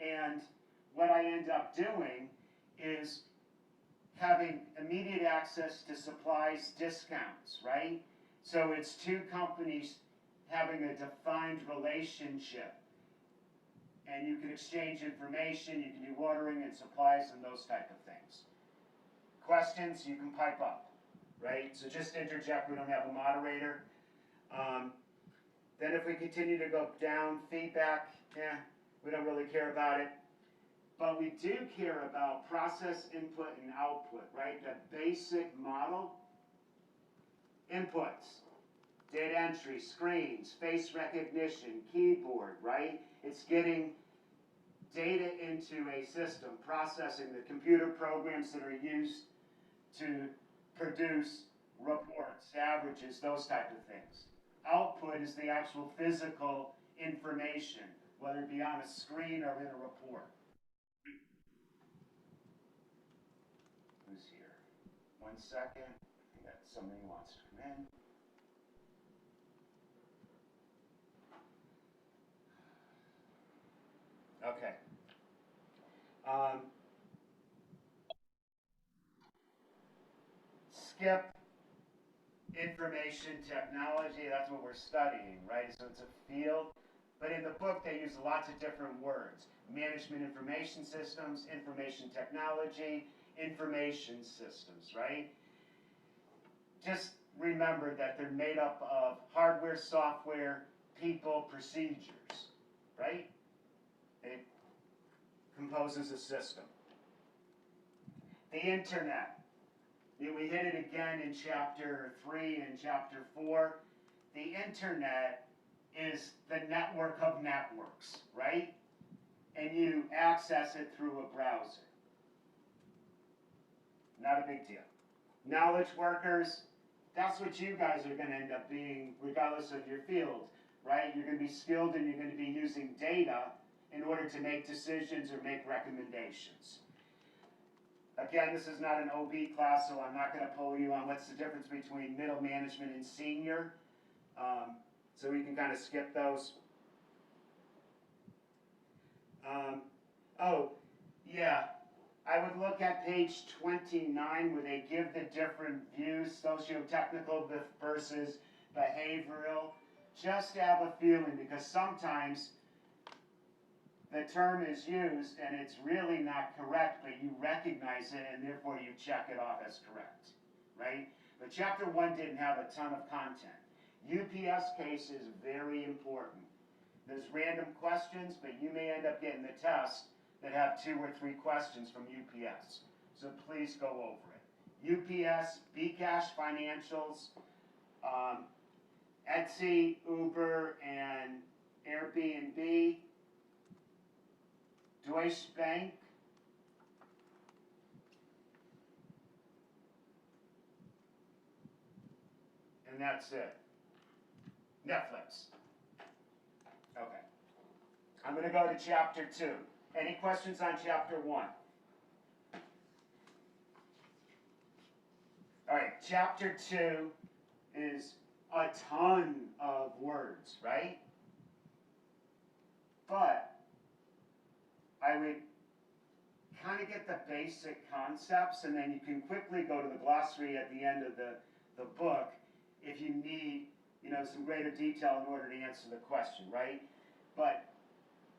And what I end up doing is having immediate access to supplies discounts, right? So it's two companies having a defined relationship. And you can exchange information, you can do ordering and supplies and those type of things. Questions, you can pipe up, right? So just interject, we don't have a moderator. Then if we continue to go down, feedback, we don't really care about it. But we do care about process input and output, right? The basic model. Inputs, data entry, screens, face recognition, keyboard, right? It's getting data into a system, processing the computer programs that are used to produce reports, averages, those type of things. Output is the actual physical information, whether it be on a screen or in a report. Who's here? 1 second. I got somebody who wants to come in. Okay. Skip information technology, that's what we're studying, right? So it's a field. But in the book, they use lots of different words. Management information systems, information technology, information systems, right? Just remember that they're made up of hardware, software, people, procedures, right? It composes a system. The internet. We hit it again in chapter 3 and chapter 4. The internet is the network of networks, right? And you access it through a browser. Not a big deal. Knowledge workers, that's what you guys are going to end up being regardless of your field, right? You're going to be skilled and you're going to be using data in order to make decisions or make recommendations. Again, this is not an OB class, so I'm not going to poll you on what's the difference between middle management and senior. So we can kind of skip those. Oh, yeah. I would look at page 29 where they give the different views, socio-technical versus behavioral. Just have a feeling, because sometimes the term is used and it's really not correct, but you recognize it and therefore you check it off as correct, right? But chapter 1 didn't have a ton of content. UPS case is very important. There's random questions, but you may end up getting the test that have 2 or 3 questions from UPS. So please go over it. UPS, Bcash Financials, Etsy, Uber, and Airbnb, Deutsche Bank, and that's it. Netflix. Okay. I'm going to go to chapter 2. Any questions on chapter 1? All right, chapter 2 is a ton of words, right? But I would kind of get the basic concepts, and then you can quickly go to the glossary at the end of the book if you need, some greater detail in order to answer the question, right? But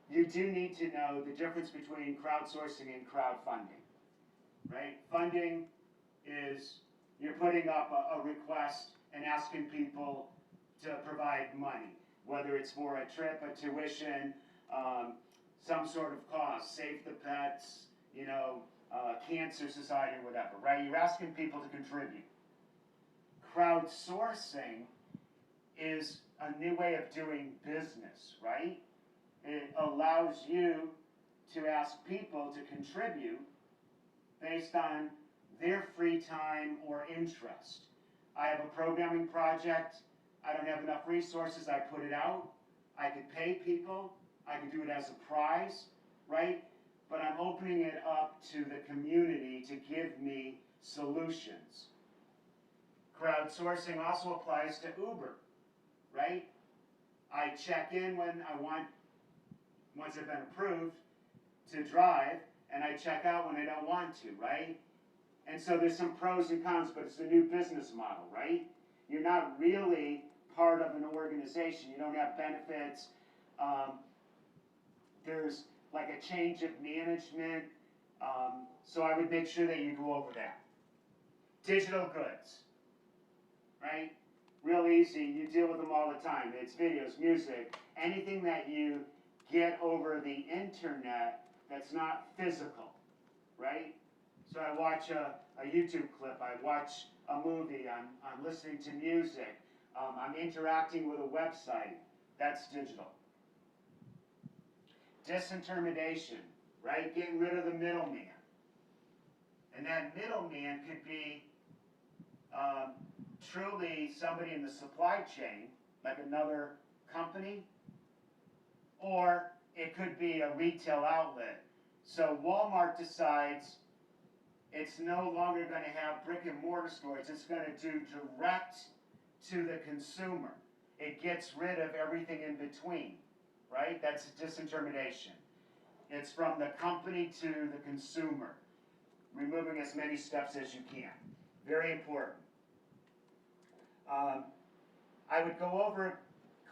you do need to know the difference between crowdsourcing and crowdfunding, right? Funding is you're putting up a request and asking people to provide money, whether it's for a trip, a tuition, some sort of cause, Save the Pets, Cancer Society or whatever, right? You're asking people to contribute. Crowdsourcing is a new way of doing business, right? It allows you to ask people to contribute based on their free time or interest. I have a programming project. I don't have enough resources. I put it out. I could pay people. I could do it as a prize, right? But I'm opening it up to the community to give me solutions. Crowdsourcing also applies to Uber, right? I check in when I want, once I've been approved, to drive, and I check out when I don't want to, right? And so there's some pros and cons, but it's a new business model, right? You're not really part of an organization. You don't have benefits. There's like a change of management. So I would make sure that you go over that. Digital goods, right? Real easy. You deal with them all the time. It's videos, music, anything that you get over the internet that's not physical, right? So I watch a YouTube clip, I watch a movie, I'm listening to music, I'm interacting with a website. That's digital. Disintermediation, right? Getting rid of the middleman. And that middleman could be truly somebody in the supply chain, like another company, or it could be a retail outlet. So Walmart decides it's no longer going to have brick and mortar stores. It's going to do direct to the consumer. It gets rid of everything in between, right? That's disintermediation. It's from the company to the consumer, removing as many steps as you can. Very important. I would go over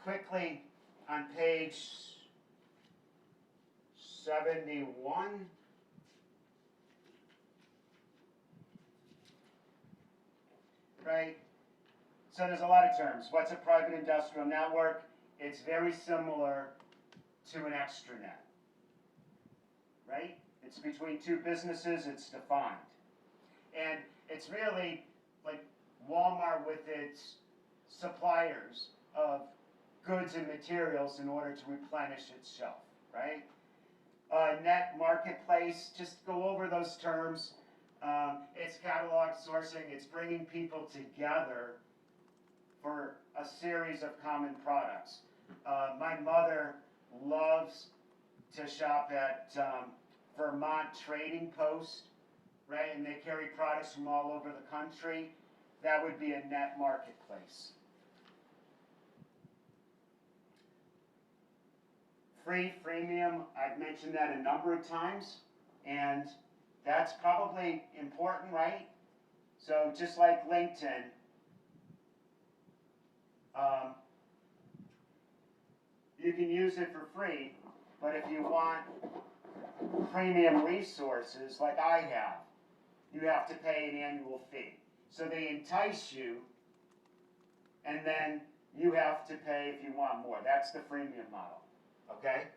quickly on page 71. Right? So there's a lot of terms. What's a private industrial network? It's very similar to an extranet. Right? It's between two businesses, it's defined. And it's really like Walmart with its suppliers of goods and materials in order to replenish its shelf, right? Net marketplace, just go over those terms. It's catalog sourcing, it's bringing people together for a series of common products. My mother loves to shop at Vermont Trading Post, right? And they carry products from all over the country. That would be a net marketplace. Freemium, I've mentioned that a number of times, and that's probably important, right? So just like LinkedIn, you can use it for free, but if you want premium resources like I have, you have to pay an annual fee. So they entice you, and then you have to pay if you want more. That's the freemium model, okay?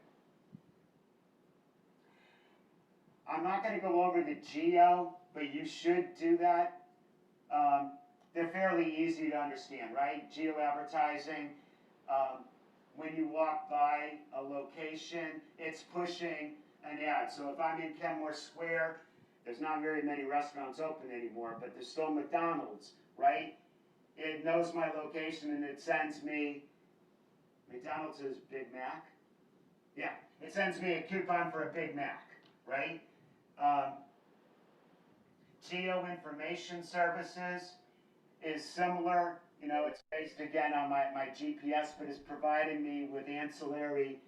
I'm not going to go over the geo, but you should do that. They're fairly easy to understand, right? Geo advertising, when you walk by a location, it's pushing an ad. So if I'm in Kenmore Square, there's not very many restaurants open anymore, but there's still McDonald's, right? It knows my location and it sends me, McDonald's is Big Mac? Yeah, it sends me a coupon for a Big Mac, right? Geo information services is similar. You know, it's based again on my GPS, but it's providing me with ancillary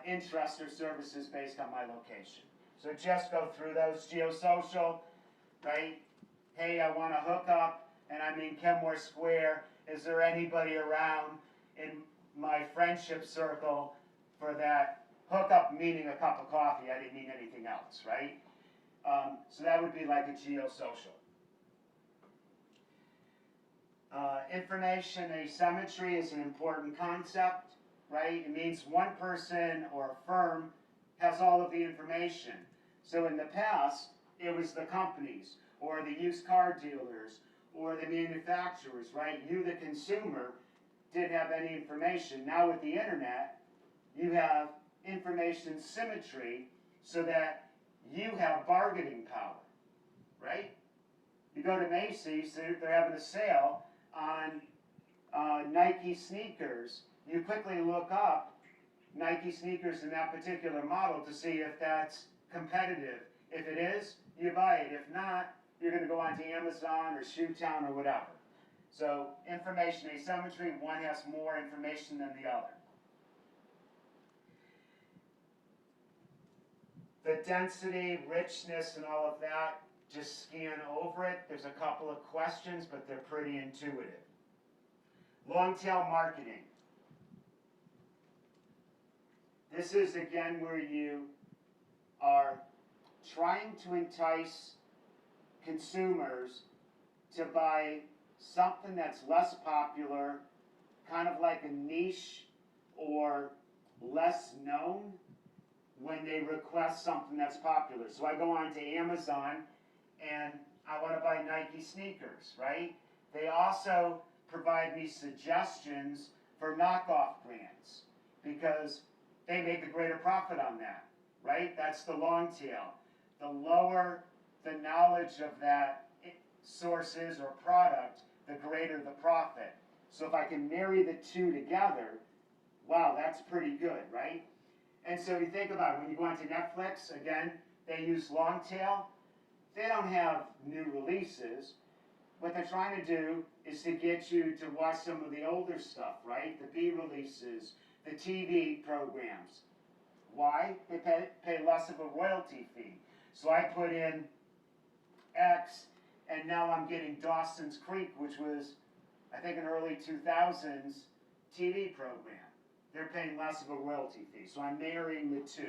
interest or services based on my location. So just go through those. Geosocial, right? Hey, I want to hook up, and I'm in Kenmore Square. Is there anybody around in my friendship circle for that hookup, meaning a cup of coffee? I didn't mean anything else, right? So that would be like a geosocial. Information asymmetry is an important concept, right? It means one person or a firm has all of the information. So in the past, it was the companies or the used car dealers or the manufacturers, right? You, the consumer, didn't have any information. Now with the internet, you have information symmetry so that you have bargaining power, right? You go to Macy's, they're having a sale on Nike sneakers. You quickly look up Nike sneakers in that particular model to see if that's competitive. If it is, you buy it. If not, you're going to go onto Amazon or Shoetown or whatever. So information asymmetry, one has more information than the other. The density, richness, and all of that, just scan over it. There's a couple of questions, but they're pretty intuitive. Long-tail marketing. This is, again, where you are trying to entice consumers to buy something that's less popular, kind of like a niche or less known, when they request something that's popular. So I go on to Amazon and I want to buy Nike sneakers, right? They also provide me suggestions for knockoff brands because they make a greater profit on that, right? That's the long tail. The lower the knowledge of that source is or product, the greater the profit. So if I can marry the two together, wow, that's pretty good, right? And so you think about it, when you go onto Netflix, again, they use long tail. They don't have new releases. What they're trying to do is to get you to watch some of the older stuff, right? The B releases, the TV programs. Why? They pay less of a royalty fee. So I put in X, and now I'm getting Dawson's Creek, which was, I think, an early 2000s TV program. They're paying less of a royalty fee. So I'm marrying the two.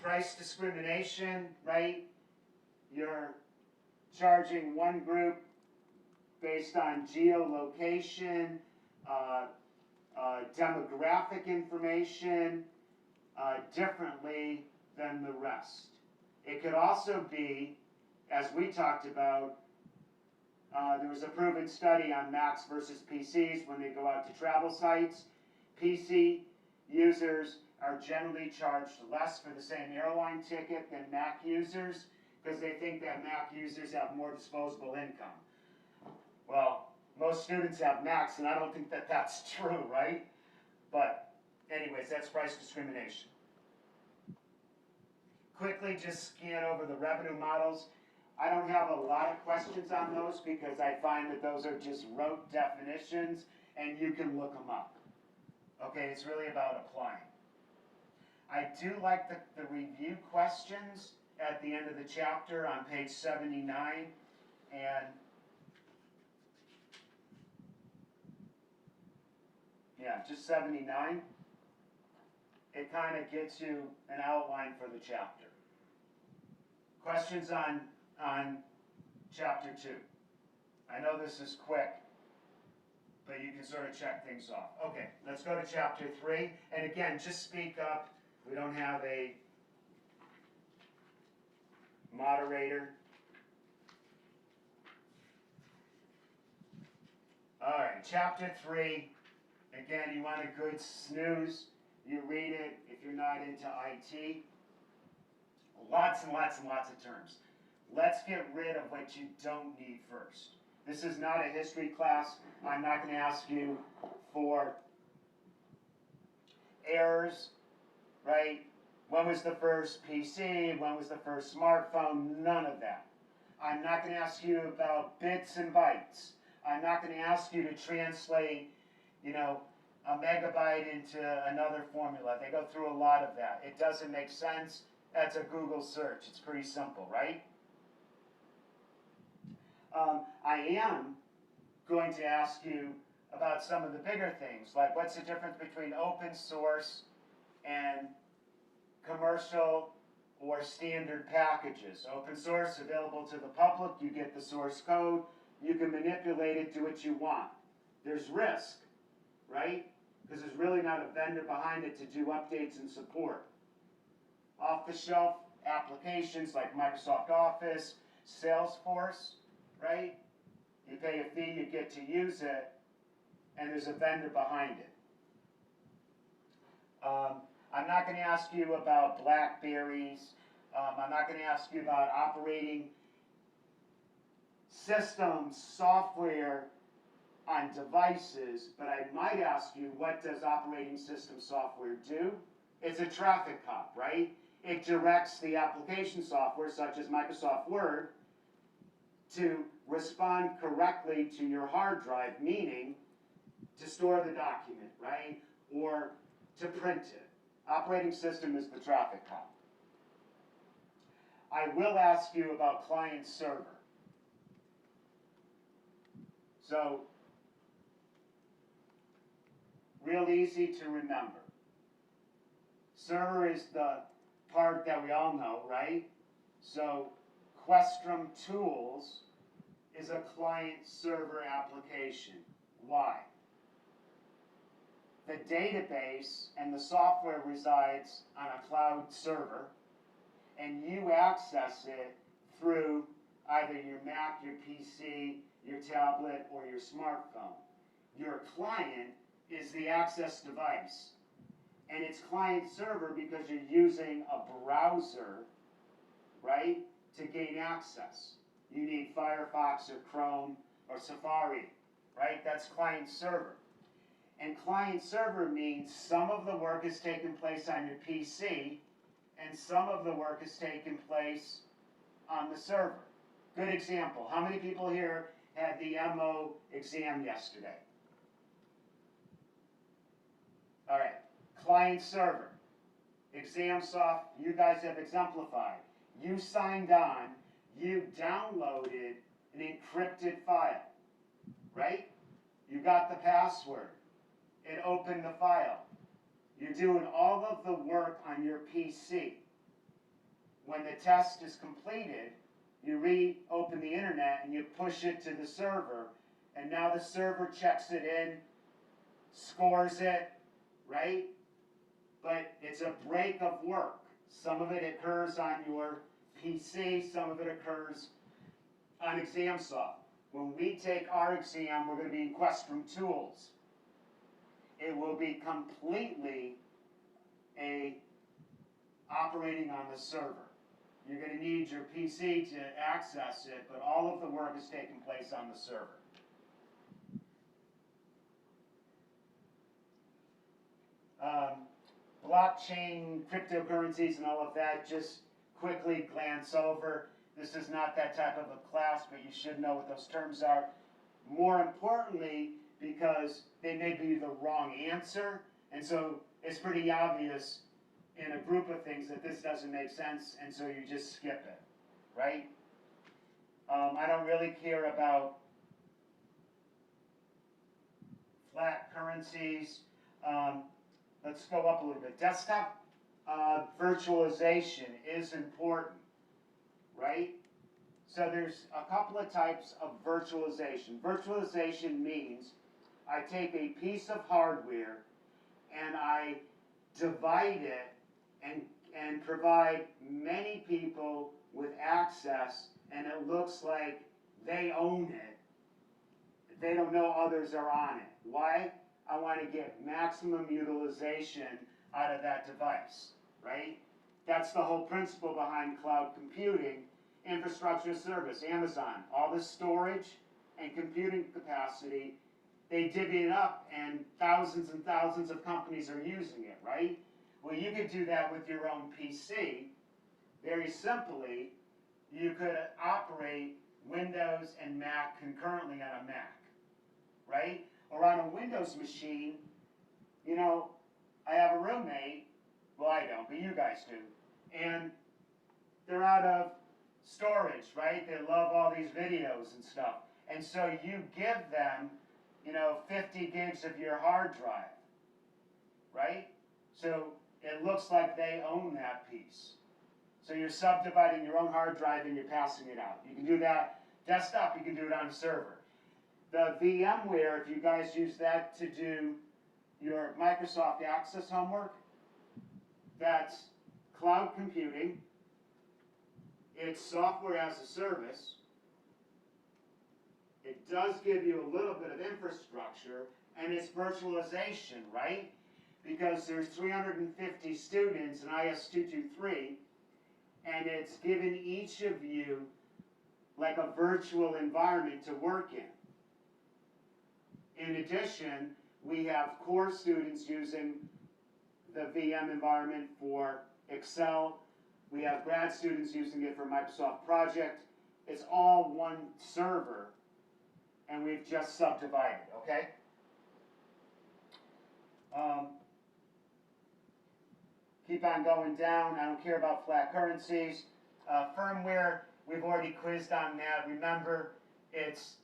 Price discrimination, right? You're charging one group based on geolocation, demographic information differently than the rest. It could also be, as we talked about, there was a proven study on Macs versus PCs when they go out to travel sites. PC users are generally charged less for the same airline ticket than Mac users because they think that Mac users have more disposable income. Well, most students have Macs, and I don't think that that's true, right? But anyways, that's price discrimination. Quickly just scan over the revenue models. I don't have a lot of questions on those because I find that those are just rote definitions and you can look them up. Okay, it's really about applying. I do like the review questions at the end of the chapter on page 79, and yeah, just 79. It kind of gets you an outline for the chapter. Questions on chapter 2. I know this is quick, but you can sort of check things off. Okay, let's go to chapter 3. And again, just speak up. We don't have a moderator. All right, chapter 3. Again, you want a good snooze. You read it if you're not into IT. Lots and lots and lots of terms. Let's get rid of what you don't need first. This is not a history class. I'm not going to ask you for errors, right? When was the first PC? When was the first smartphone? None of that. I'm not going to ask you about bits and bytes. I'm not going to ask you to translate, a megabyte into another formula. They go through a lot of that. It doesn't make sense. That's a Google search. It's pretty simple, right? I am going to ask you about some of the bigger things, like what's the difference between open source and commercial or standard packages. Open source, available to the public, you get the source code, you can manipulate it, do what you want. There's risk, right? Because there's really not a vendor behind it to do updates and support. Off-the-shelf applications like Microsoft Office, Salesforce, right? You pay a fee, you get to use it, and there's a vendor behind it. I'm not going to ask you about Blackberries. I'm not going to ask you about operating systems, software on devices, but I might ask you, what does operating system software do? It's a traffic cop, right? It directs the application software, such as Microsoft Word, to respond correctly to your hard drive, meaning to store the document, right? Or to print it. Operating system is the traffic cop. I will ask you about client server. So, real easy to remember. Server is the part that we all know, right? So, Questrom Tools is a client-server application. Why? The database and the software resides on a cloud server, and you access it through either your Mac, your PC, your tablet, or your smartphone. Your client is the access device, and it's client-server because you're using a browser, right, to gain access. You need Firefox or Chrome or Safari, right? That's client-server. And client-server means some of the work is taking place on your PC, and some of the work is taking place on the server. Good example. How many people here had the MO exam yesterday? All right. Client-server. Exam soft, you guys have exemplified. You signed on, you downloaded an encrypted file, right? You got the password. It opened the file. You're doing all of the work on your PC. When the test is completed, you reopen the internet and you push it to the server, and now the server checks it in, scores it, right? But it's a break of work. Some of it occurs on your PC, some of it occurs on ExamSoft. When we take our exam, we're going to be in Questrom Tools. It will be completely operating on the server. You're going to need your PC to access it, but all of the work is taking place on the server. Blockchain, cryptocurrencies, and all of that, just quickly glance over. This is not that type of a class, but you should know what those terms are. More importantly, because they may be the wrong answer, and so it's pretty obvious in a group of things that this doesn't make sense, and so you just skip it, right? I don't really care about flat currencies. Let's go up a little bit. Desktop virtualization is important, right? So there's a couple of types of virtualization. Virtualization means I take a piece of hardware and I divide it and provide many people with access, and it looks like they own it. They don't know others are on it. Why? I want to get maximum utilization out of that device, right? That's the whole principle behind cloud computing, infrastructure as service, Amazon. All the storage and computing capacity, they divvy it up, and thousands of companies are using it, right? Well, you could do that with your own PC. Very simply, you could operate Windows and Mac concurrently on a Mac, right? Or on a Windows machine. You know, I have a roommate, well, I don't, but you guys do, and they're out of storage, right? They love all these videos and stuff, and so you give them, 50 gigs of your hard drive, right? So it looks like they own that piece. So you're subdividing your own hard drive and you're passing it out. You can do that desktop, you can do it on a server. The VMware, if you guys use that to do your Microsoft Access homework, that's cloud computing. It's software as a service. It does give you a little bit of infrastructure, and it's virtualization, right? Because there's 350 students in IS-223, and it's given each of you like a virtual environment to work in. In addition, we have core students using the VM environment for Excel. We have grad students using it for Microsoft Project, it's all one server, and we've just subdivided, okay? Keep on going down. I don't care about flat currencies. Firmware, we've already quizzed on that. Remember, it's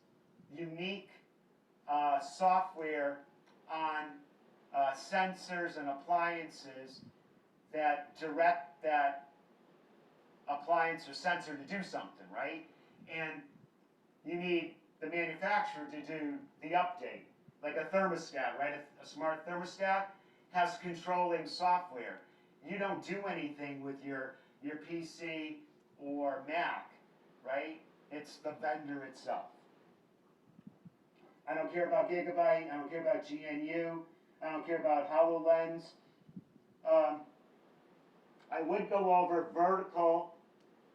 unique software on sensors and appliances that direct that appliance or sensor to do something, right? And you need the manufacturer to do the update, like a thermostat, right? A smart thermostat has controlling software. You don't do anything with your PC or Mac, right? It's the vendor itself. I don't care about Gigabyte. I don't care about GNU. I don't care about HoloLens. I would go over vertical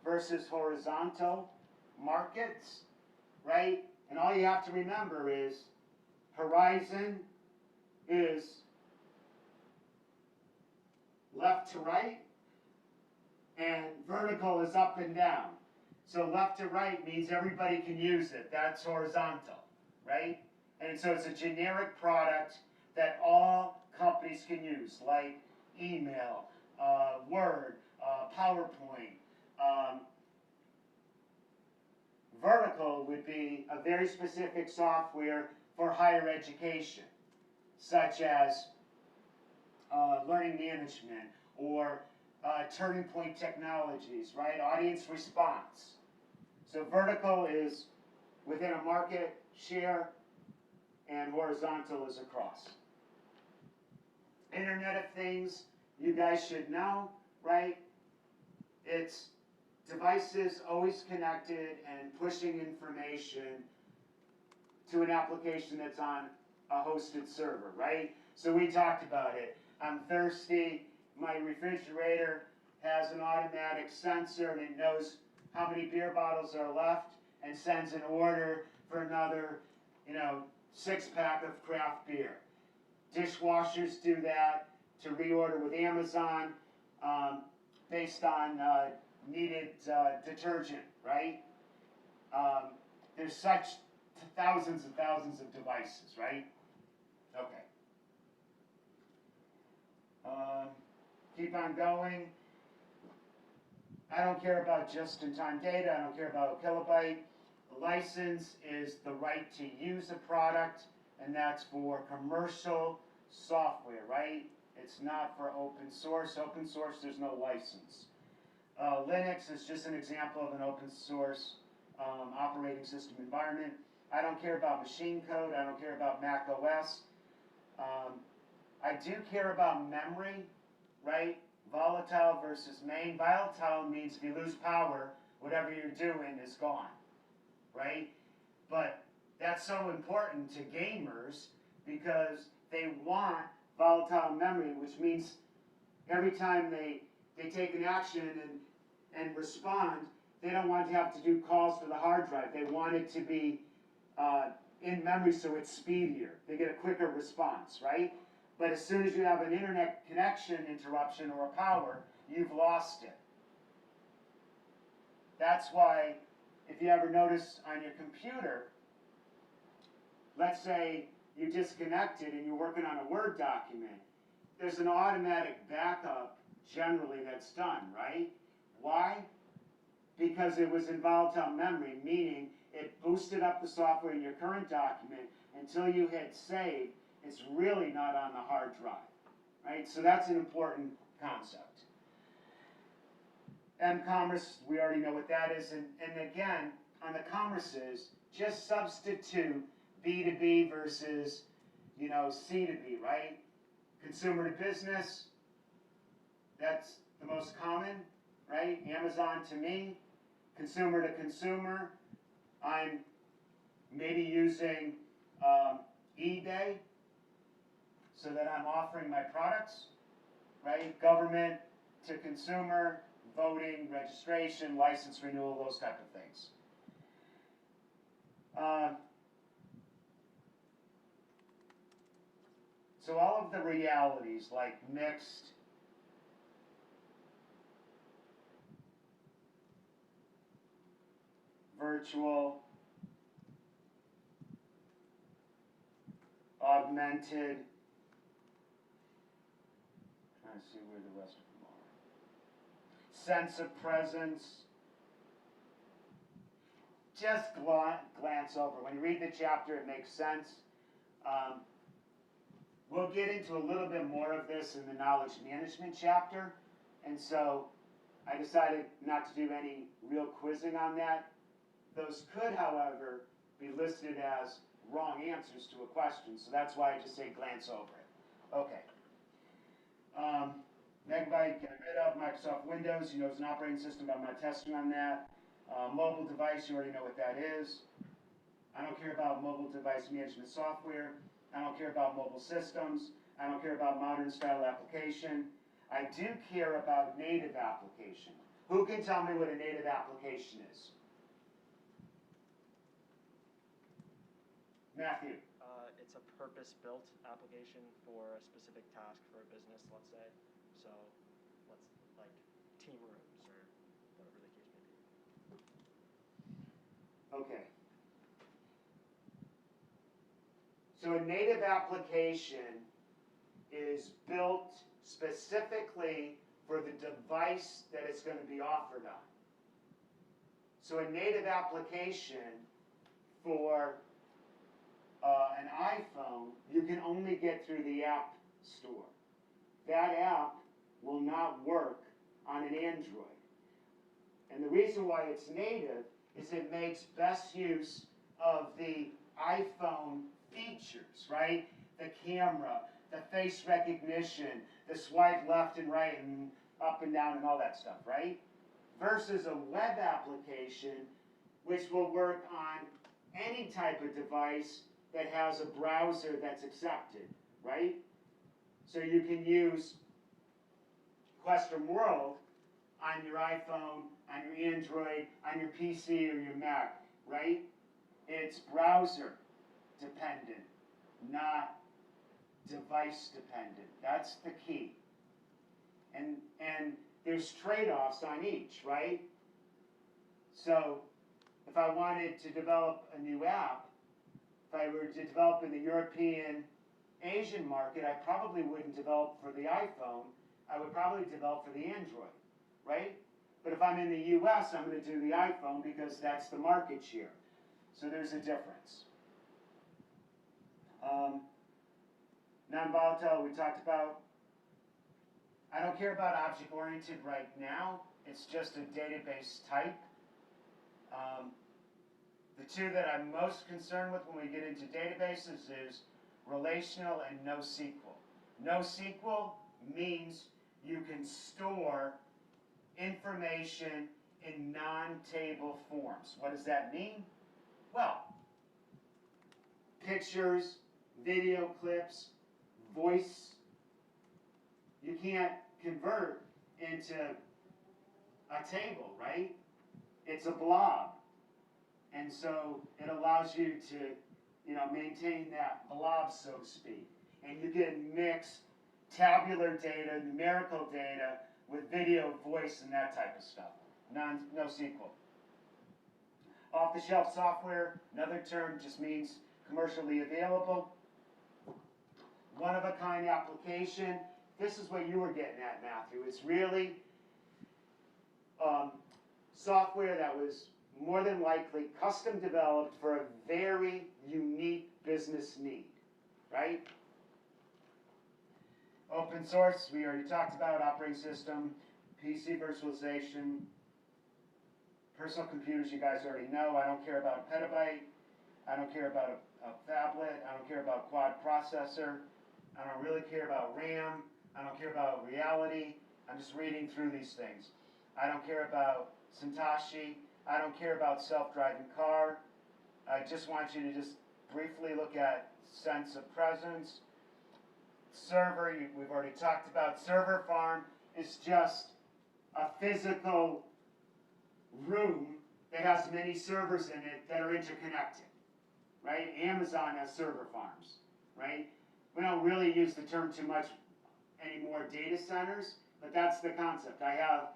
versus horizontal markets, right? And all you have to remember is horizon is left to right, and vertical is up and down. So left to right means everybody can use it. That's horizontal, right? And so it's a generic product that all companies can use, like email, Word, PowerPoint. Vertical would be a very specific software for higher education, such as learning management or turning point technologies, right? Audience response. So vertical is within a market share, and horizontal is across. Internet of Things, you guys should know, right? It's devices always connected and pushing information to an application that's on a hosted server, right? So we talked about it. I'm thirsty. My refrigerator has an automatic sensor, and it knows how many beer bottles are left and sends an order for another, 6-pack of craft beer. Dishwashers do that to reorder with Amazon based on needed detergent, right? There's such thousands and thousands of devices, right? Okay. Keep on going. I don't care about just-in-time data. I don't care about a kilobyte. The license is the right to use a product, and that's for commercial software, right? It's not for open source. Open source, there's no license. Linux is just an example of an open source operating system environment. I don't care about machine code. I don't care about Mac OS. I do care about memory, right? Volatile versus main. Volatile means if you lose power, whatever you're doing is gone, right? But that's so important to gamers because they want volatile memory, which means every time they take an action and respond, they don't want to have to do calls to the hard drive. They want it to be in memory so it's speedier. They get a quicker response, right? But as soon as you have an internet connection interruption or a power, you've lost it. That's why, if you ever notice on your computer, let's say you disconnected and you're working on a Word document, there's an automatic backup generally that's done, right? Why? Because it was in volatile memory, meaning it boosted up the software in your current document until you hit save. It's really not on the hard drive, right? So that's an important concept. M-commerce, we already know what that is. And again, on the commerces, just substitute B2B versus, C2B, right? Consumer to business, that's the most common, right? Amazon to me. Consumer to consumer, I'm maybe using eBay so that I'm offering my products, right? Government to consumer, voting, registration, license renewal, those type of things. So all of the realities like mixed, virtual, augmented, trying to see where the rest of them are. Sense of presence. Just glance over. When you read the chapter, it makes sense. We'll get into a little bit more of this in the knowledge management chapter, and so I decided not to do any real quizzing on that. Those could, however, be listed as wrong answers to a question, so that's why I just say glance over it. Okay. Megabyte, get rid of Microsoft Windows. You know it's an operating system, but I'm not testing on that. Mobile device, you already know what that is. I don't care about mobile device management software. I don't care about mobile systems. I don't care about modern style application. I do care about native application. Who can tell me what a native application is? Matthew. It's a purpose-built application for a specific task for a business, let's say. So, like team rooms or whatever the case may be. Okay. So a native application is built specifically for the device that it's going to be offered on. So a native application for an iPhone, you can only get through the App Store. That app will not work on an Android. And the reason why it's native is it makes best use of the iPhone features, right? The camera, the face recognition, the swipe left and right and up and down and all that stuff, right? Versus a web application, which will work on any type of device that has a browser that's accepted, right? So you can use Questrom World on your iPhone, on your Android, on your PC or your Mac, right? It's browser dependent, not device dependent. That's the key. And there's trade-offs on each, right? So if I wanted to develop a new app, if I were to develop in the European, Asian market, I probably wouldn't develop for the iPhone. I would probably develop for the Android, right? But if I'm in the US, I'm going to do the iPhone because that's the market share. So there's a difference. Non-volatile, we talked about. I don't care about object-oriented right now. It's just a database type. The two that I'm most concerned with when we get into databases is relational and NoSQL. NoSQL means you can store information in non-table forms. What does that mean? Well, pictures, video clips, voice, you can't convert into a table, right? It's a blob. And so it allows you to, maintain that blob, so to speak. And you can mix tabular data, numerical data, with video, voice, and that type of stuff. NoSQL. Off-the-shelf software, another term, just means commercially available. One-of-a-kind application. This is what you were getting at, Matthew. It's really software that was more than likely custom developed for a very unique business need, right? Open source, we already talked about, operating system, PC virtualization, personal computers, you guys already know. I don't care about a petabyte. I don't care about a phablet. I don't care about quad processor. I don't really care about RAM. I don't care about reality. I'm just reading through these things. I don't care about Satoshi. I don't care about self-driving car. I just want you to just briefly look at sense of presence. Server, we've already talked about. Server farm is just a physical room that has many servers in it that are interconnected, right? Amazon has server farms, right? We don't really use the term too much anymore, data centers, but that's the concept. I have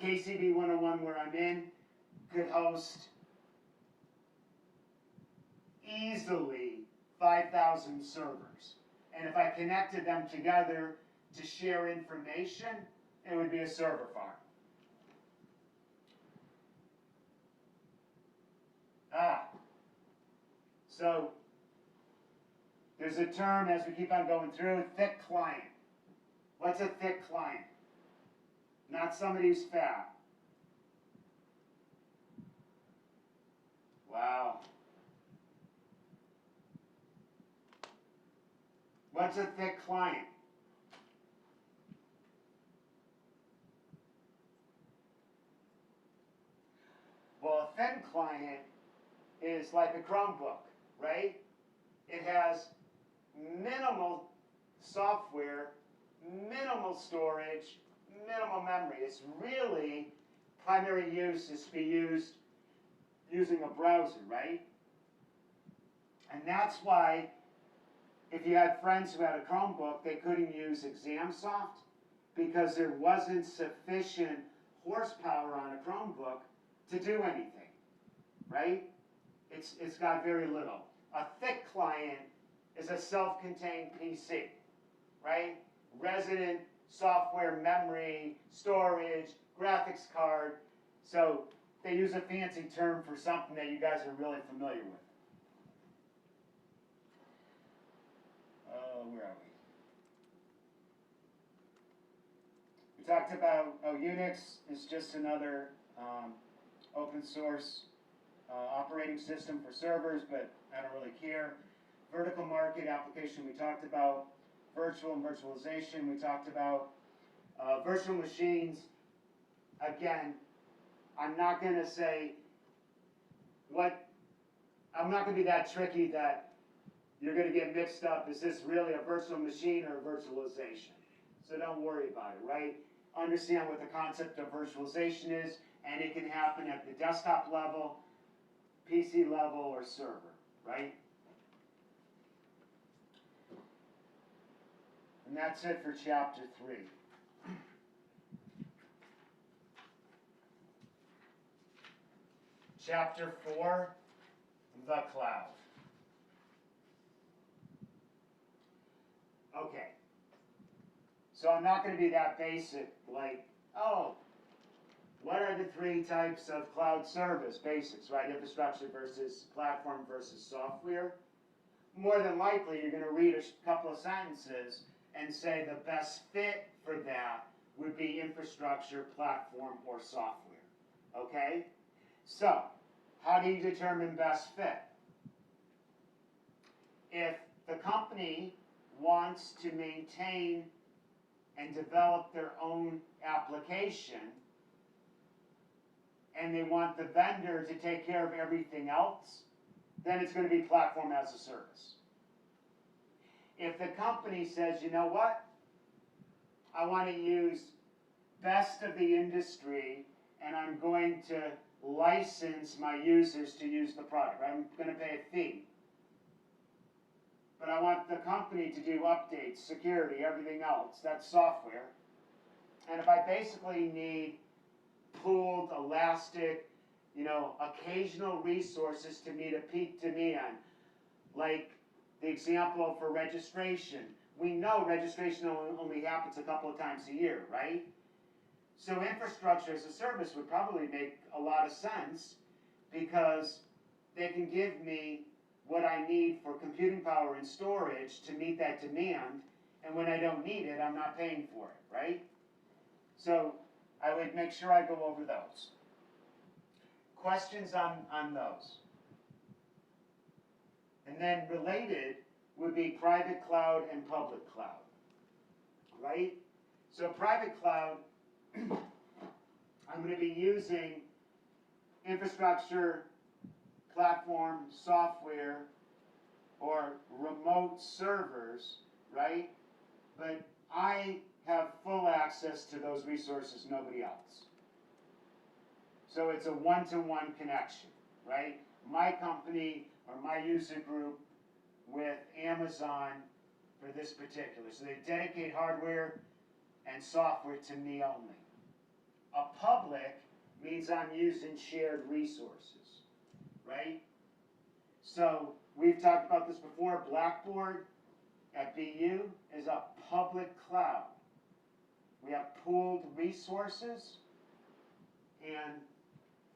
KCB 101 where I'm in, could host easily 5,000 servers. And if I connected them together to share information, it would be a server farm. So there's a term as we keep on going through, thick client. What's a thick client? Not somebody who's fat. Wow. What's a thick client? Well, a thin client is like a Chromebook, right? It has minimal software, minimal storage, minimal memory. It's really, primary use is to be used using a browser, right? And that's why if you had friends who had a Chromebook, they couldn't use ExamSoft because there wasn't sufficient horsepower on a Chromebook to do anything, right? It's got very little. A thick client is a self-contained PC, right? Resident software, memory, storage, graphics card. So they use a fancy term for something that you guys are really familiar with. Where are we? We talked about, Unix is just another open source operating system for servers, but I don't really care. Vertical market application we talked about. Virtual and virtualization we talked about. Virtual machines, again, I'm not going to say I'm not going to be that tricky that you're going to get mixed up. Is this really a virtual machine or a virtualization? So don't worry about it, right? Understand what the concept of virtualization is, and it can happen at the desktop level, PC level, or server, right? And that's it for chapter 3. Chapter 4, the cloud. Okay. So I'm not going to be that basic, like, oh, what are the 3 types of cloud service? Basics, right? Infrastructure versus platform versus software. More than likely, you're going to read a couple of sentences and say the best fit for that would be infrastructure, platform, or software. Okay? So, how do you determine best fit? If the company wants to maintain and develop their own application, and they want the vendor to take care of everything else, then it's going to be platform as a service. If the company says, you know what, I want to use best of the industry, and I'm going to license my users to use the product, I'm going to pay a fee. But I want the company to do updates, security, everything else. That's software. And if I basically need pooled, elastic, occasional resources to meet a peak demand, like the example for registration. We know registration only happens a couple of times a year, right? So infrastructure as a service would probably make a lot of sense because they can give me what I need for computing power and storage to meet that demand, and when I don't need it, I'm not paying for it, right? So I would make sure I go over those. Questions on those? And then related would be private cloud and public cloud, right? So private cloud, I'm going to be using infrastructure, platform, software, or remote servers, right? But I have full access to those resources, nobody else. So it's a one-to-one connection, right? My company or my user group with Amazon for this particular. So they dedicate hardware and software to me only. A public means I'm using shared resources, right? So We've talked about this before. Blackboard at BU is a public cloud. We have pooled resources, and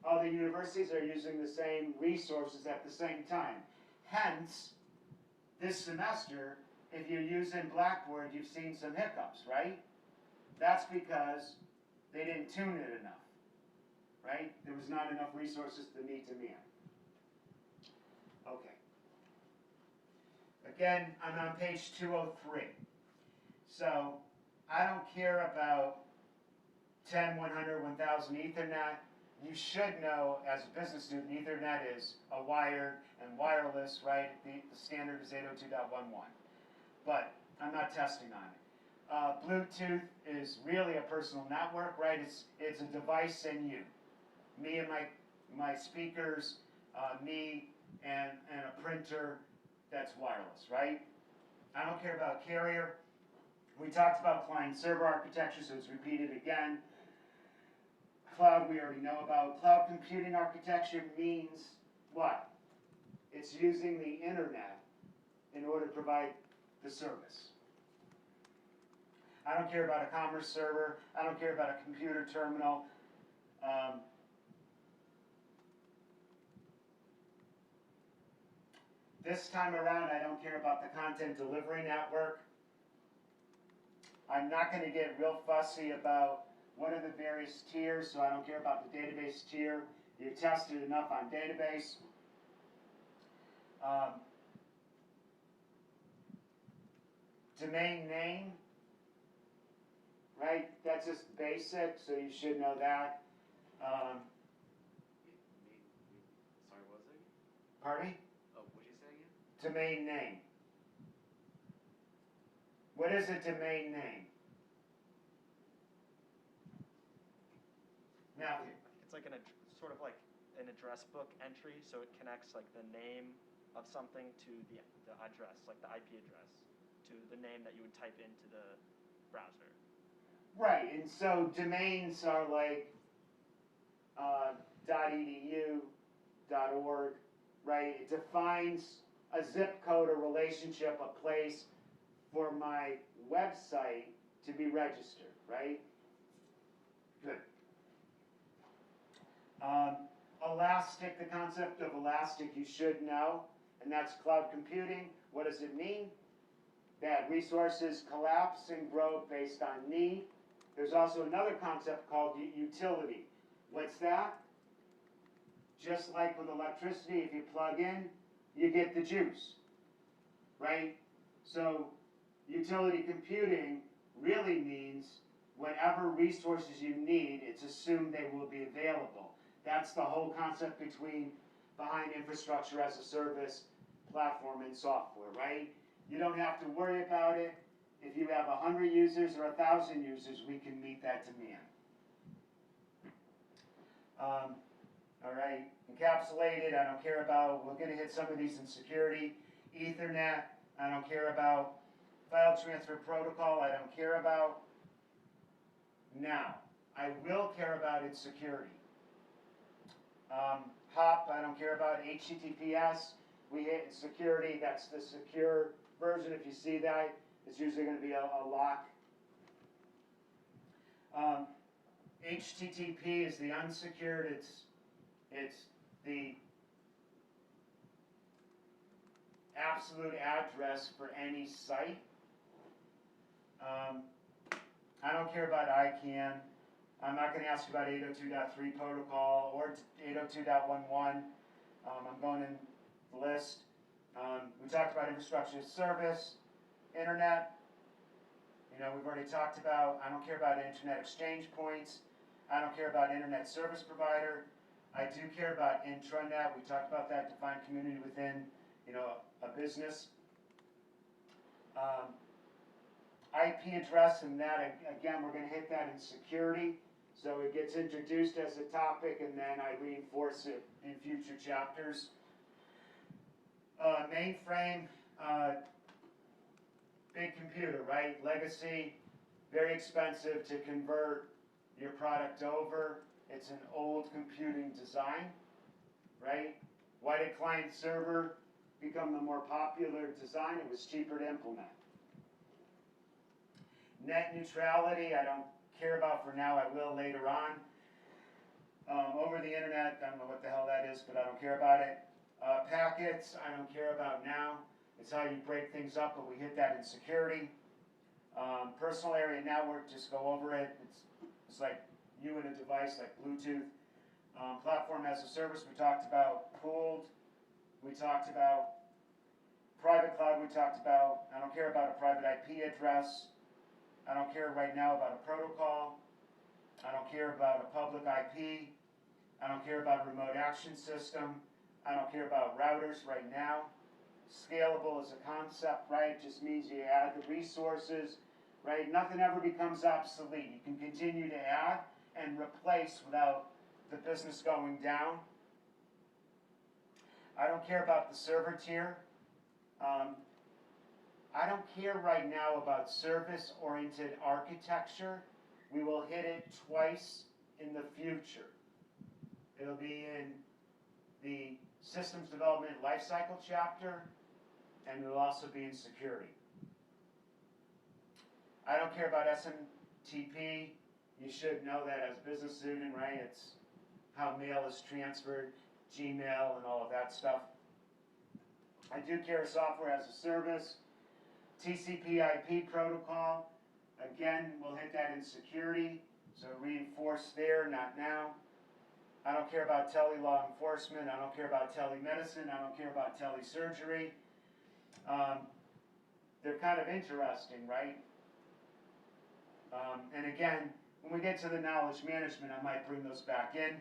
other universities are using the same resources at the same time. Hence, this semester, if you're using Blackboard, you've seen some hiccups, right? That's because they didn't tune it enough, right? There was not enough resources to meet demand. Okay. Again, I'm on page 203. So, I don't care about 10, 100, 1000 Ethernet. You should know, as a business student, Ethernet is a wired and wireless, right? The standard is 802.11. But I'm not testing on it. Bluetooth is really a personal network, right? It's a device and you. Me and my speakers, me and a printer that's wireless, right? I don't care about carrier. We talked about client-server architecture, so it's repeated again. Cloud we already know about. Cloud computing architecture means what? It's using the internet in order to provide the service. I don't care about a commerce server. I don't care about a computer terminal. This time around, I don't care about the content delivery network. I'm not going to get real fussy about what are the various tiers, so I don't care about the database tier. You've tested enough on database. Domain name, right? That's just basic, so you should know that. Sorry, what was it? Pardon me? Oh, what did you say again? Domain name. What is a domain name? Matthew. It's like sort of like an address book entry, so it connects like the name of something to the address, like the IP address, to the name that you would type into the browser. Right, and so domains are like .edu, .org, right? It defines a zip code, a relationship, a place for my website to be registered, right? Good. Elastic, the concept of elastic you should know, and that's cloud computing. What does it mean? That resources collapse and grow based on need. There's also another concept called utility. What's that? Just like with electricity, if you plug in, you get the juice, right? So utility computing really means whatever resources you need, it's assumed they will be available. That's the whole concept behind infrastructure as a service, platform, and software, right? You don't have to worry about it. If you have 100 users or 1,000 users, we can meet that demand. All right, encapsulated, I don't care about. We're going to hit some of these in security. Ethernet, I don't care about. File transfer protocol, I don't care about. Now, I will care about its security. HOP, I don't care about. HTTPS, we hit security, that's the secure version. If you see that, it's usually going to be a lock. HTTP is the unsecured, it's the absolute address for any site. I don't care about ICANN. I'm not going to ask about 802.3 protocol or 802.11. I'm going in the list. We talked about infrastructure as service, internet. You know, we've already talked about, I don't care about internet exchange points. I don't care about internet service provider. I do care about intranet. We talked about that, defined community within, you know, a business. IP address, and that, again, we're going to hit that in security. So it gets introduced as a topic, and then I reinforce it in future chapters. Mainframe, big computer, right? Legacy, very expensive to convert your product over. It's an old computing design, right? Why did client server become the more popular design. It was cheaper to implement. Net neutrality, I don't care about for now. I will later on. Over the internet, I don't know what the hell that is, but I don't care about it. Packets, I don't care about now. It's how you break things up, but we hit that in security. Personal area network, just go over it. It's like you and a device like Bluetooth. Platform as a service, we talked about. Pooled, we talked about. Private cloud, we talked about. I don't care about a private IP address. I don't care right now about a protocol. I don't care about a public IP. I don't care about a remote action system. I don't care about routers right now. Scalable is a concept, right? It just means you add the resources, right? Nothing ever becomes obsolete. You can continue to add and replace without the business going down. I don't care about the server tier. I don't care right now about service-oriented architecture. We will hit it twice in the future. It'll be in the systems development lifecycle chapter, and it'll also be in security. I don't care about SMTP. You should know that as a business student, right? It's how mail is transferred, Gmail, and all of that stuff. I do care software as a service. TCP/IP protocol. Again, we'll hit that in security, so reinforce there, not now. I don't care about tele-law enforcement. I don't care about telemedicine. I don't care about telesurgery. They're kind of interesting, right? And again, when we get to the knowledge management, I might bring those back in.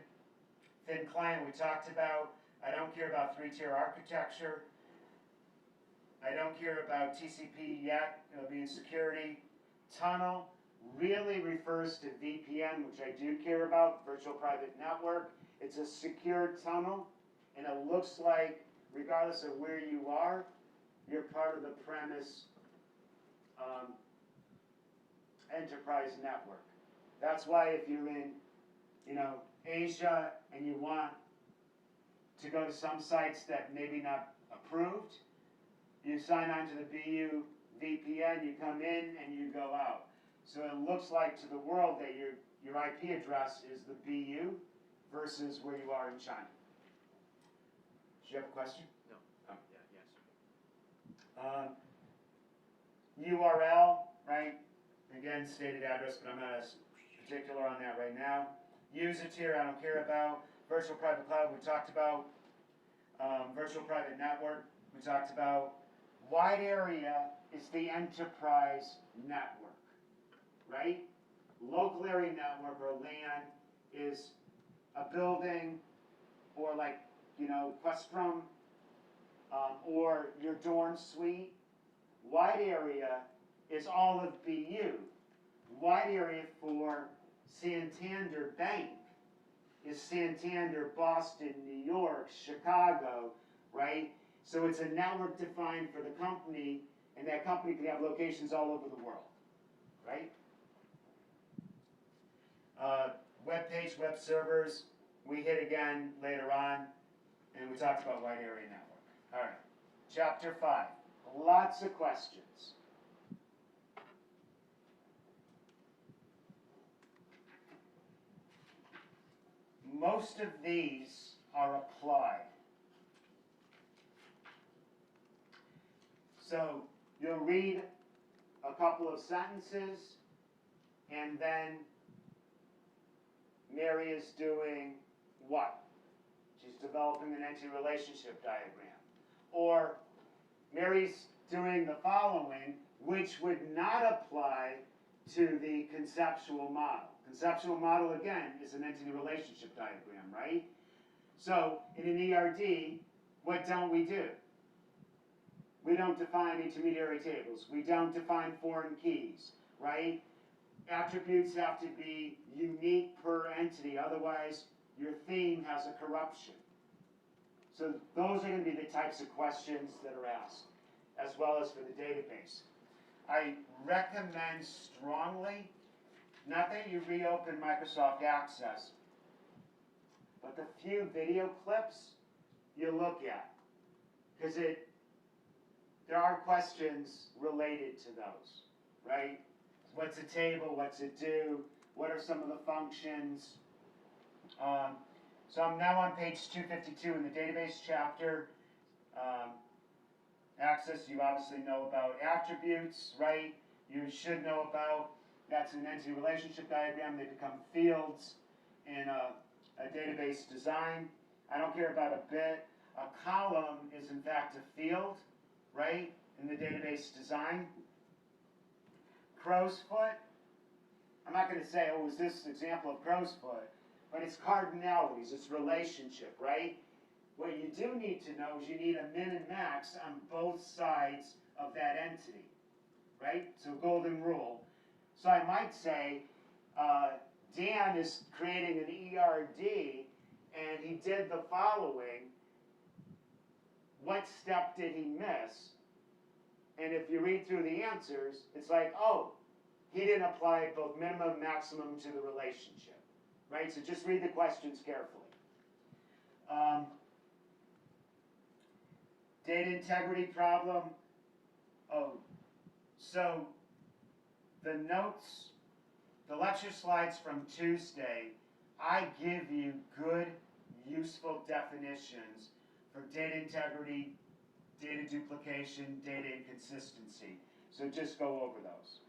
Thin client we talked about. I don't care about three-tier architecture. I don't care about TCP yet. It'll be in security. Tunnel really refers to VPN, which I do care about, virtual private network. It's a secure tunnel, and it looks like, regardless of where you are, you're part of the premise enterprise network. That's why if you're in, Asia and you want to go to some sites that maybe not approved, you sign on to the BU VPN, you come in and you go out. So it looks like to the world that your IP address is the BU versus where you are in China. Do you have a question? No. Oh. Yeah, yes. URL, right? Again, stated address, but I'm not as particular on that right now. User tier, I don't care about. Virtual private cloud, we talked about. Virtual private network, we talked about. Wide area is the enterprise network, right? Local area network or LAN is a building or like, questrom or your dorm suite. Wide area is all of BU. Wide area for Santander Bank is Santander, Boston, New York, Chicago, right? So it's a network defined for the company, and that company can have locations all over the world, right? Web page, web servers, we hit again later on, and we talked about wide area network. All right, chapter 5, lots of questions. Most of these are applied. So you'll read a couple of sentences, and then Mary is doing what? She's developing an entity relationship diagram. Or Mary's doing the following, which would not apply to the conceptual model. Conceptual model, again, is an entity relationship diagram, right? So in an ERD, what don't we do? We don't define intermediary tables. We don't define foreign keys, right? Attributes have to be unique per entity, otherwise your theme has a corruption. So those are going to be the types of questions that are asked, as well as for the database. I recommend strongly, not that you reopen Microsoft Access, but the few video clips you look at, because it there are questions related to those, right? What's a table? What's it do? What are some of the functions? So I'm now on page 252 in the database chapter. Access, you obviously know about. Attributes, right? You should know about. That's an entity relationship diagram. They become fields in a database design. I don't care about a bit. A column is in fact a field, right, in the database design. Crow's foot. I'm not going to say, oh, is this example of crow's foot? But it's cardinalities, it's relationship, right? What you do need to know is you need a min and max on both sides of that entity, right? So golden rule. So I might say, Dan is creating an ERD, and he did the following. What step did he miss? And if you read through the answers, it's like, oh, he didn't apply both minimum and maximum to the relationship, right? So just read the questions carefully. Data integrity problem. Oh, so the notes, the lecture slides from Tuesday, I give you good, useful definitions for data integrity, data duplication, data inconsistency. So just go over those.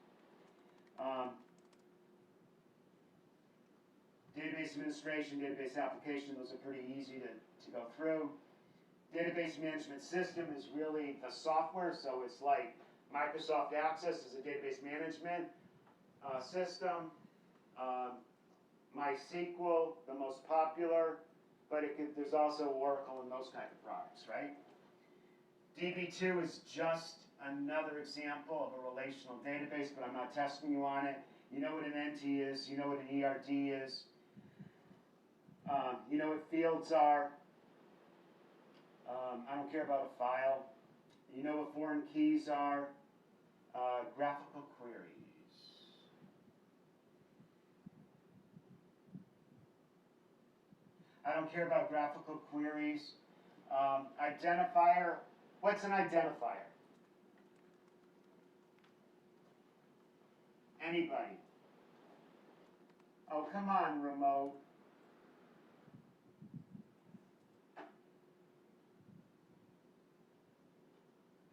Database administration, database application, those are pretty easy to go through. Database management system is really the software, so it's like Microsoft Access is a database management system. MySQL, the most popular, but there's also Oracle and those kind of products, right? DB2 is just another example of a relational database, but I'm not testing you on it. You know what an NT is, you know what an ERD is, you know what fields are. I don't care about a file. You know what foreign keys are. Graphical queries. I don't care about graphical queries. Identifier. What's an identifier? Anybody? Oh, come on, remote.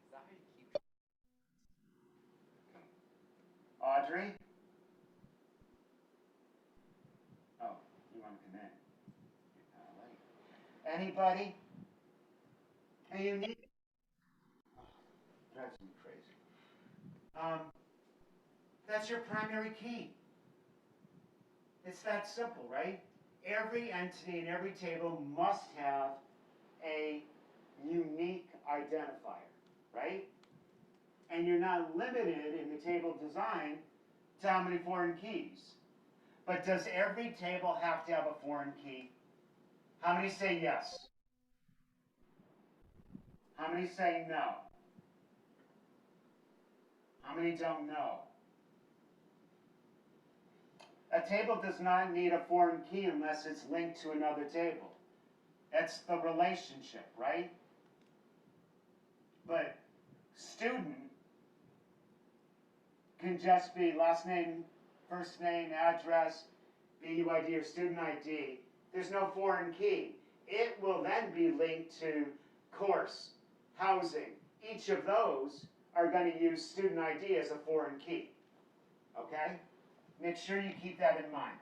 Is that how you keep? Audrey? Oh, you want to come in? You're kind of late. Anybody? And you need. Oh, drives me crazy. That's your primary key. It's that simple, right? Every entity in every table must have a unique identifier, right? And you're not limited in the table design to how many foreign keys. But does every table have to have a foreign key? How many say yes? How many say no? How many don't know? A table does not need a foreign key unless it's linked to another table. That's the relationship, right? But student can just be last name, first name, address, BUID, or student ID. There's no foreign key. It will then be linked to course, housing. Each of those are going to use student ID as a foreign key. Okay? Make sure you keep that in mind.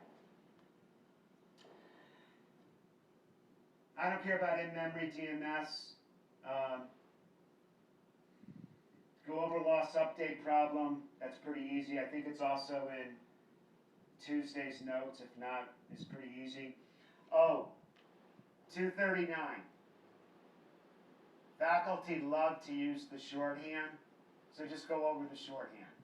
I don't care about in-memory DMS. Go over loss update problem. That's pretty easy. I think it's also in Tuesday's notes. If not, it's pretty easy. Oh, 239. Faculty love to use the shorthand, so just go over the shorthand,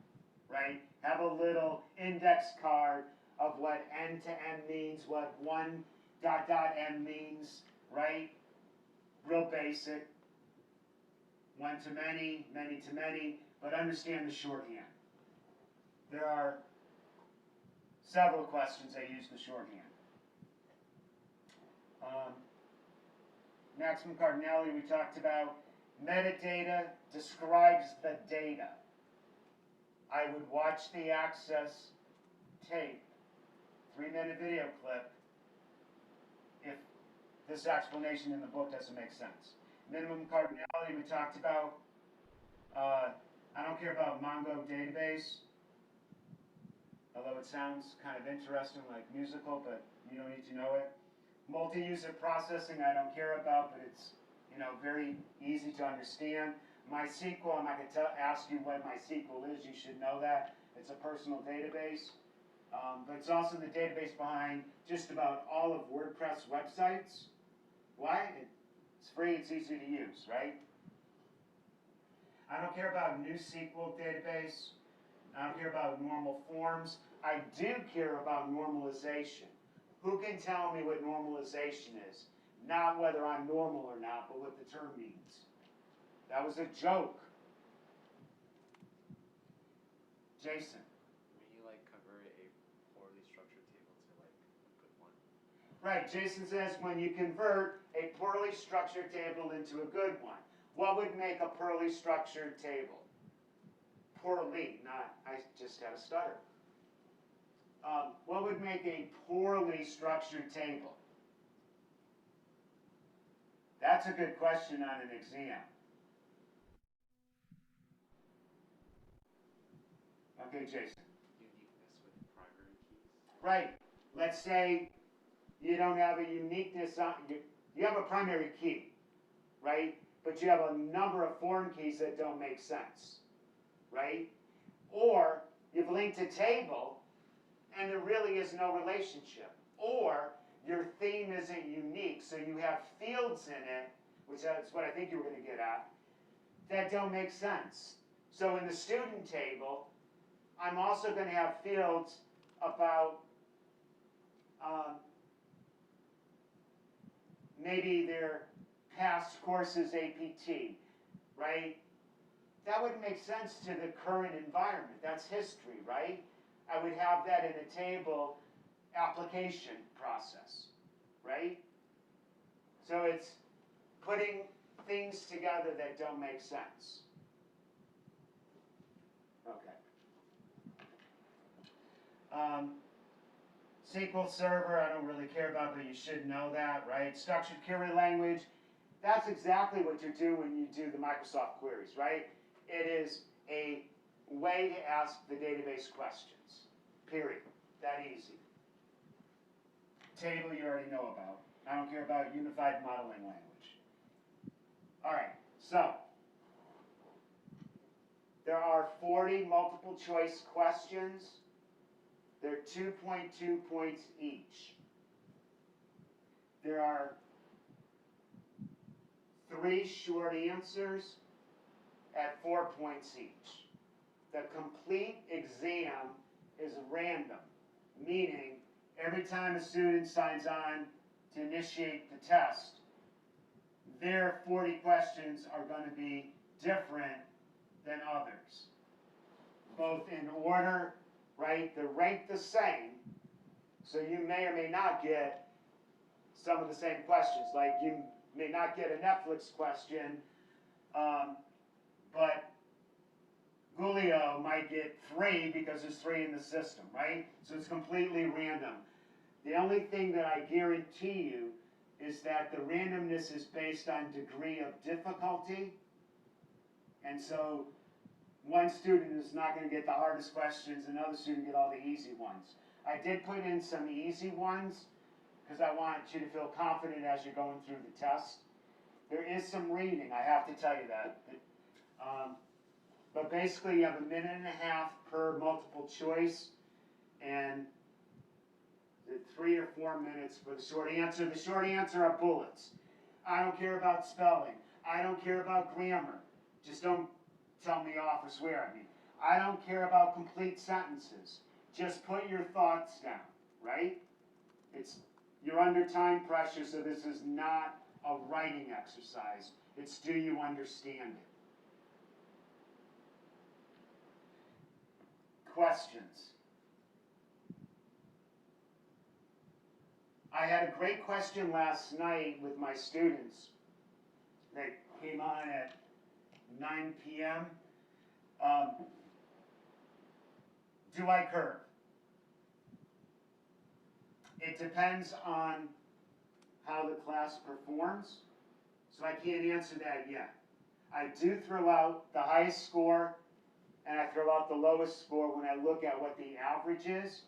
right? Have a little index card of what N to M means, what one ... M means, right? Real basic. One to many to many, but understand the shorthand. There are several questions that use the shorthand. Maximum cardinality we talked about. Metadata describes the data. I would watch the access tape, 3-minute video clip, if this explanation in the book doesn't make sense. Minimum cardinality we talked about. I don't care about Mongo database, although it sounds kind of interesting, like musical, but you don't need to know it. Multi-user processing I don't care about, but it's very easy to understand. MySQL, I'm not going to ask you what MySQL is, you should know that. It's a personal database, but it's also the database behind just about all of WordPress websites. Why? It's free, it's easy to use, right? I don't care about NewSQL database. I don't care about normal forms. I do care about normalization. Who can tell me what normalization is? Not whether I'm normal or not, but what the term means. That was a joke. Jason. When you convert a poorly structured table to a good one. Right, Jason says when you convert a poorly structured table into a good one. What would make a poorly structured table? Poorly, not, I just had a stutter. What would make a poorly structured table? That's a good question on an exam. Okay, Jason. Uniqueness with primary keys. Right. Let's say you don't have a uniqueness on, you have a primary key, right? But you have a number of foreign keys that don't make sense, right? Or you've linked a table and there really is no relationship. Or your theme isn't unique, so you have fields in it, which is what I think you were going to get at, that don't make sense. So in the student table, I'm also going to have fields about maybe their past courses APT, right? That wouldn't make sense to the current environment. That's history, right? I would have that in a table application process, right? So it's putting things together that don't make sense. Okay. SQL Server, I don't really care about, but you should know that, right? Structured query language, that's exactly what you do when you do the Microsoft queries, right? It is a way to ask the database questions, period. That easy. Table you already know about. I don't care about unified modeling language. All right, so there are 40 multiple choice questions. They're 2.2 points each. There are 3 short answers at 4 points each. The complete exam is random, meaning every time a student signs on to initiate the test, their 40 questions are going to be different than others, both in order, right? They're ranked the same, so you may or may not get some of the same questions. Like you may not get a Netflix question, but Julio might get 3 because there's 3 in the system, right? So it's completely random. The only thing that I guarantee you is that the randomness is based on degree of difficulty. And so one student is not going to get the hardest questions, another student get all the easy ones. I did put in some easy ones because I want you to feel confident as you're going through the test. There is some reading, I have to tell you that. But basically you have 1.5 minutes per multiple choice and 3 or 4 minutes for the short answer. The short answer are bullets. I don't care about spelling. I don't care about grammar. Just don't tell me off or swear at me. I don't care about complete sentences. Just put your thoughts down, right? You're under time pressure, so this is not a writing exercise. It's do you understand it? Questions? I had a great question last night with my students that came on at 9 p.m. Do I curve? It depends on how the class performs, so I can't answer that yet. I do throw out the highest score, and I throw out the lowest score when I look at what the average is,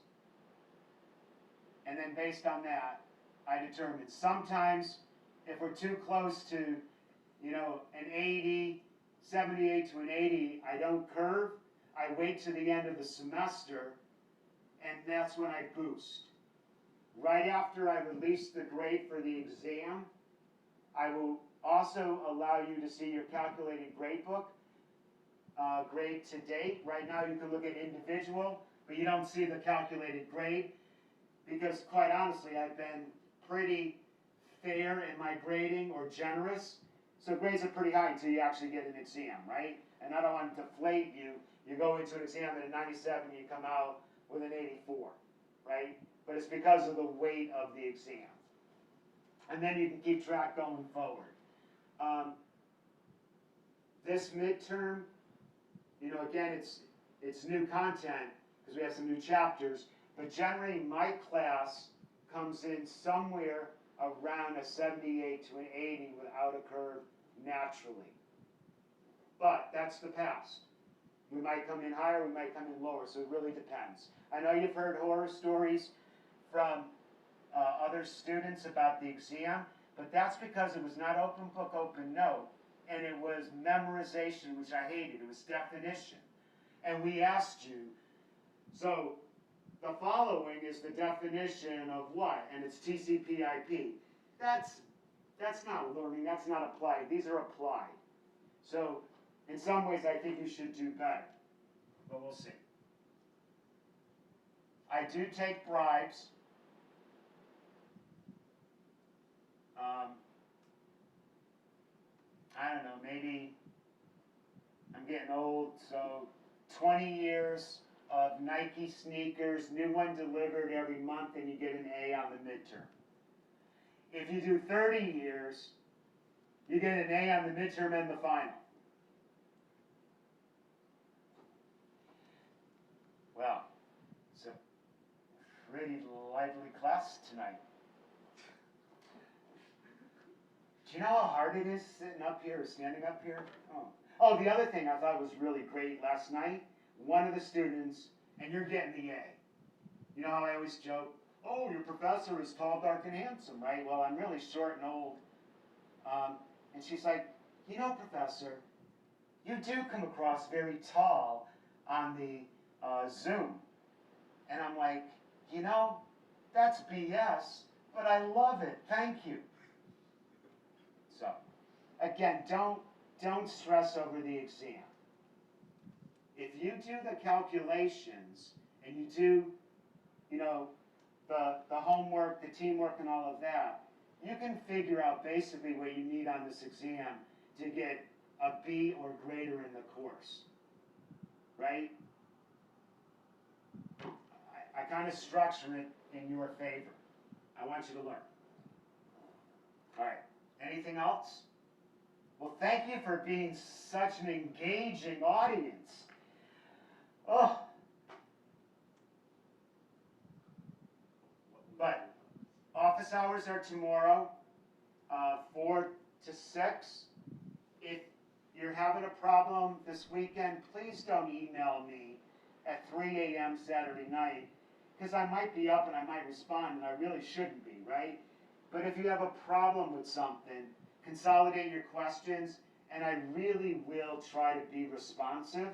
and then based on that, I determine. Sometimes, if we're too close to, an 80, 78 to an 80, I don't curve. I wait to the end of the semester, and that's when I boost. Right after I release the grade for the exam, I will also allow you to see your calculated grade book, grade to date. Right now you can look at individual, but you don't see the calculated grade because quite honestly, I've been pretty fair in my grading or generous. So grades are pretty high until you actually get an exam, right? And I don't want to deflate you. You go into an exam at a 97, you come out with an 84, right? But it's because of the weight of the exam. And then you can keep track going forward. This midterm, again, it's new content because we have some new chapters, but generally my class comes in somewhere around a 78 to an 80 without a curve naturally. But that's the past. We might come in higher, we might come in lower, so it really depends. I know you've heard horror stories from other students about the exam, but that's because it was not open book, open note, and it was memorization, which I hated. It was definition. And we asked you, so the following is the definition of what? And it's TCP/IP. That's not learning, that's not applied. These are applied. So in some ways I think you should do better, but we'll see. I do take bribes. I don't know, maybe I'm getting old, so 20 years of Nike sneakers, new one delivered every month, and you get an A on the midterm. If you do 30 years, you get an A on the midterm and the final. Well, it's a pretty lively class tonight. Do you know how hard it is sitting up here or standing up here? Oh, the other thing I thought was really great last night, one of the students, and you're getting the A. You know how I always joke, oh, your professor is tall, dark, and handsome, right? Well, I'm really short and old. And she's like, Professor, you do come across very tall on the Zoom. And I'm like, that's BS, but I love it. Thank you. So, again, don't stress over the exam. If you do the calculations and you do, the homework, the teamwork, and all of that, you can figure out basically what you need on this exam to get a B or greater in the course, right? I kind of structure it in your favor. I want you to learn. All right. Anything else? Well, thank you for being such an engaging audience. Oh. But office hours are tomorrow, 4 to 6. If you're having a problem this weekend, please don't email me at 3 a.m. Saturday night, because I might be up and I might respond, and I really shouldn't be, right? But if you have a problem with something, consolidate your questions, and I really will try to be responsive,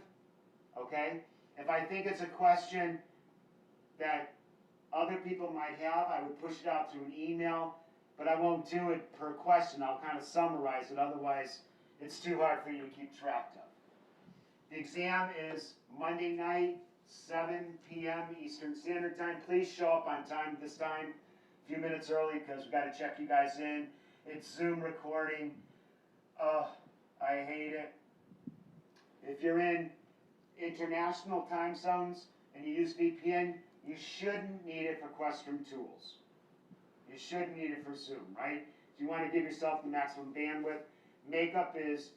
okay? If I think it's a question that other people might have, I would push it out through an email, but I won't do it per question. I'll kind of summarize it, otherwise it's too hard for you to keep track of. The exam is Monday night, 7 p.m. Eastern Standard Time. Please show up on time this time, a few minutes early, because we've got to check you guys in. It's Zoom recording. I hate it. If you're in international time zones and you use VPN, you shouldn't need it for questrom tools. You shouldn't need it for Zoom, right? If you want to give yourself the maximum bandwidth, makeup is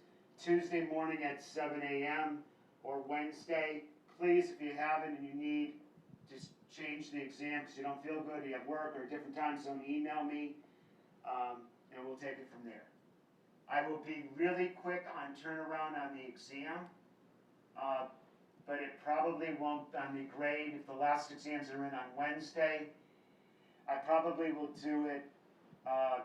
Tuesday morning at 7 a.m. or Wednesday. Please, if you haven't and you need, just change the exam because you don't feel good, you have work or a different time zone, email me, and we'll take it from there. I will be really quick on turnaround on the exam, but it probably won't on the grade. If the last exams are in on Wednesday, I probably will do it. I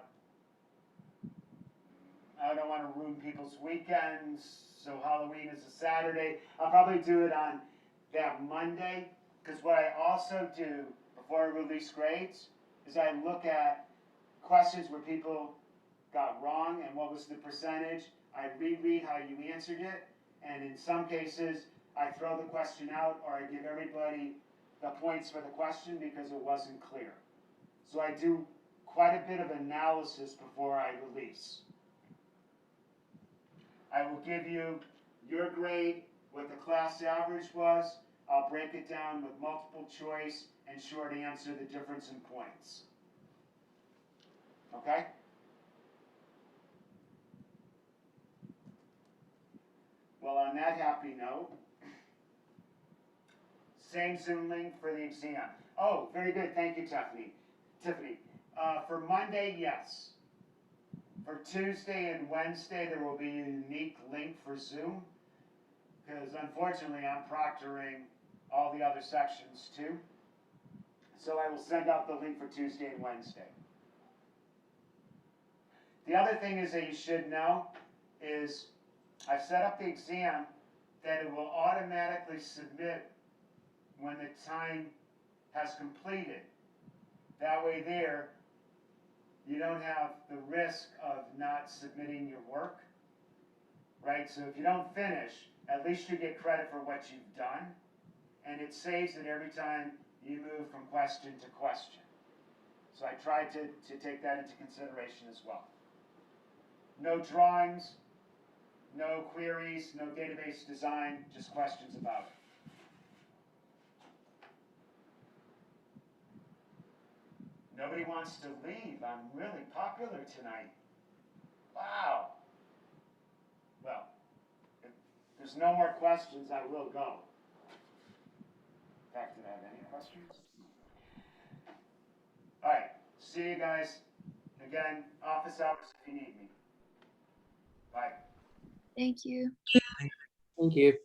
don't want to ruin people's weekends, so Halloween is a Saturday. I'll probably do it on that Monday, because what I also do before I release grades is I look at questions where people got wrong and what was the percentage. I reread how you answered it, and in some cases, I throw the question out or I give everybody the points for the question because it wasn't clear. So I do quite a bit of analysis before I release. I will give you your grade, what the class average was. I'll break it down with multiple choice and short answer, the difference in points. Okay? Well, on that happy note, same Zoom link for the exam. Oh, very good. Thank you, Tiffany. For Monday, yes. For Tuesday and Wednesday, there will be a unique link for Zoom, because unfortunately I'm proctoring all the other sections too. So I will send out the link for Tuesday and Wednesday. The other thing is that you should know is I've set up the exam that it will automatically submit when the time has completed. That way there, you don't have the risk of not submitting your work, right? So if you don't finish, at least you get credit for what you've done, and it saves it every time you move from question to question. So I tried to take that into consideration as well. No drawings, no queries, no database design, just questions about it. Nobody wants to leave. I'm really popular tonight. Wow. Well, if there's no more questions, I will go. In fact, did I have any questions? All right. See you guys. Again, office hours if you need me. Bye. Thank you. Thank you.